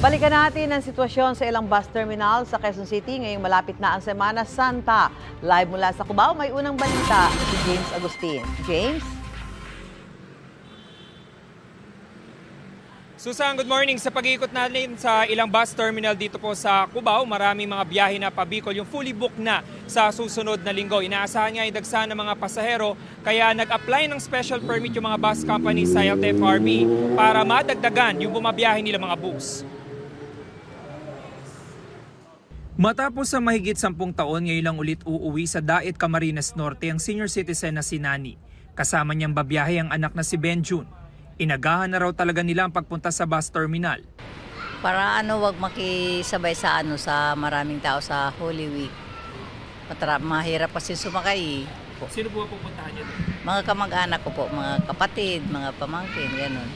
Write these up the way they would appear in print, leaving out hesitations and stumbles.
Balikan natin ang sitwasyon sa ilang bus terminal sa Quezon City ngayong malapit na ang Semana Santa. Live mula sa Cubao, may unang balita si James Agustin. James? Susan, good morning. Sa pag-iikot natin sa ilang bus terminal dito po sa Cubao, maraming mga biyahe na pabikol. Yung fully booked na sa susunod na linggo. Inaasahan nga idagsa ng mga pasahero, kaya nag-apply ng special permit yung mga bus companies sa LTFRB para madagdagan yung bumabiyahe nila mga bus. Matapos sa mahigit 10 taon, ngayon lang ulit uuwi sa Daet, Camarines Norte ang senior citizen na si Nani. Kasama niyang babiyahe ang anak na si Benjun. Inagahan na raw talaga nila ang pagpunta sa bus terminal. Para wag makisabay sa maraming tao sa Holy Week. Mahirap kasi sumakay. Sino po pupuntahan niyo? Mga kamag-anak ko po, mga kapatid, mga pamangkin, gano'n.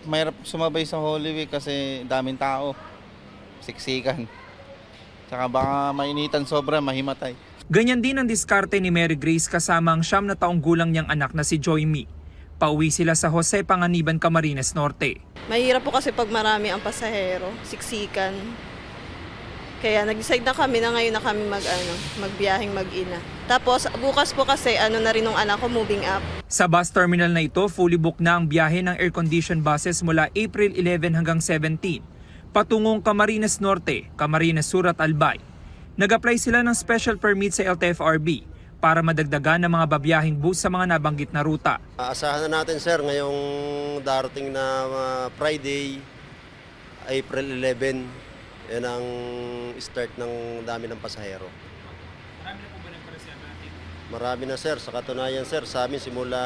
Mahirap sumabay sa Holy Week kasi daming tao, siksikan. Tsaka baka mainitan sobra, mahimatay. Ganyan din ang diskarte ni Mary Grace kasama ang 9 na taong gulang niyang anak na si Joy Me. Pauwi sila sa Jose Panganiban, Camarines Norte. Mahirap po kasi pag marami ang pasahero, siksikan. Kaya nag-decide na kami na ngayon na kami magbiyaheng mag-ina. Tapos bukas po kasi na rin ng anak ko moving up. Sa bus terminal na ito, fully booked na ang biyahe ng air-conditioned buses mula April 11 hanggang 17. Patungong Camarines Norte, Camarines Sur at Albay. Nag-apply sila ng special permit sa LTFRB para madagdagan ng mga babiyahing bus sa mga nabanggit na ruta. Asahan na natin sir ngayong darating na Friday, April 11, yan ang start ng dami ng pasahero. Marami na po ba nagpa-reserve natin? Marami na sir, sa katunayan sir, sa amin simula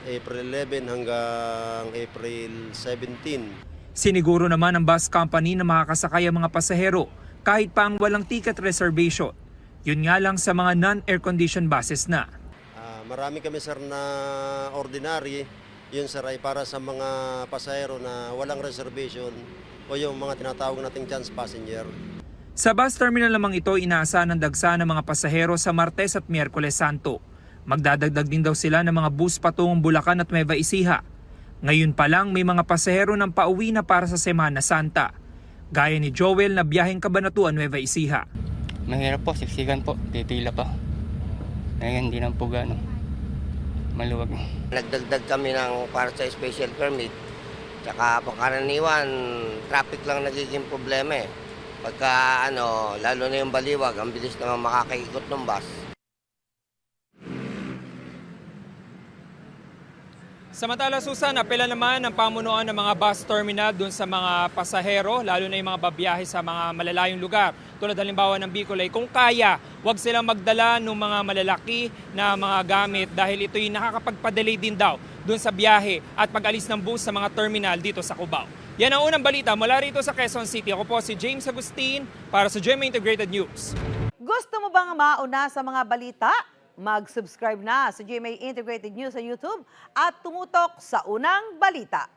April 11 hanggang April 17. Siniguro naman ng bus company na makakasakay ang mga pasahero kahit pa ang walang ticket reservation. Yun nga lang sa mga non-air-conditioned buses na. Marami kami sir na ordinary, yun sir ay para sa mga pasahero na walang reservation o yung mga tinatawag nating chance passenger. Sa bus terminal lamang ito, inaasahan ng dagsa ng mga pasahero sa Martes at Miyerkules Santo. Magdadagdag din daw sila ng mga bus patungong Bulacan at Nueva Ecija. Ngayon pa lang may mga pasahero ng pauwi na para sa Semana Santa. Gaya ni Joel na biyaheng Cabanatuan, Nueva Ecija. Mahirap po, siksikan po, titila pa. Ngayon hindi lang po gano'n maluwag. Nagdagdag kami ng para sa special permit. Tsaka pangkaraniwan, traffic lang nagiging problema eh. Pagka lalo na yung baliwag, ang bilis naman makakaikot ng bus. Samantala Susan, apela naman ng pamunuan ng mga bus terminal dun sa mga pasahero, lalo na yung mga babiyahe sa mga malalayong lugar. Tulad halimbawa ng Bicolay, kung kaya, huwag silang magdala ng mga malalaki na mga gamit dahil ito'y nakakapagpadelay din daw dun sa biyahe at pag-alis ng bus sa mga terminal dito sa Cubao. Yan ang unang balita mula rito sa Quezon City. Ako po si James Agustin para sa GMA Integrated News. Gusto mo bang mauna sa mga balita? Mag-subscribe na sa GMA Integrated News sa YouTube at tumutok sa unang balita.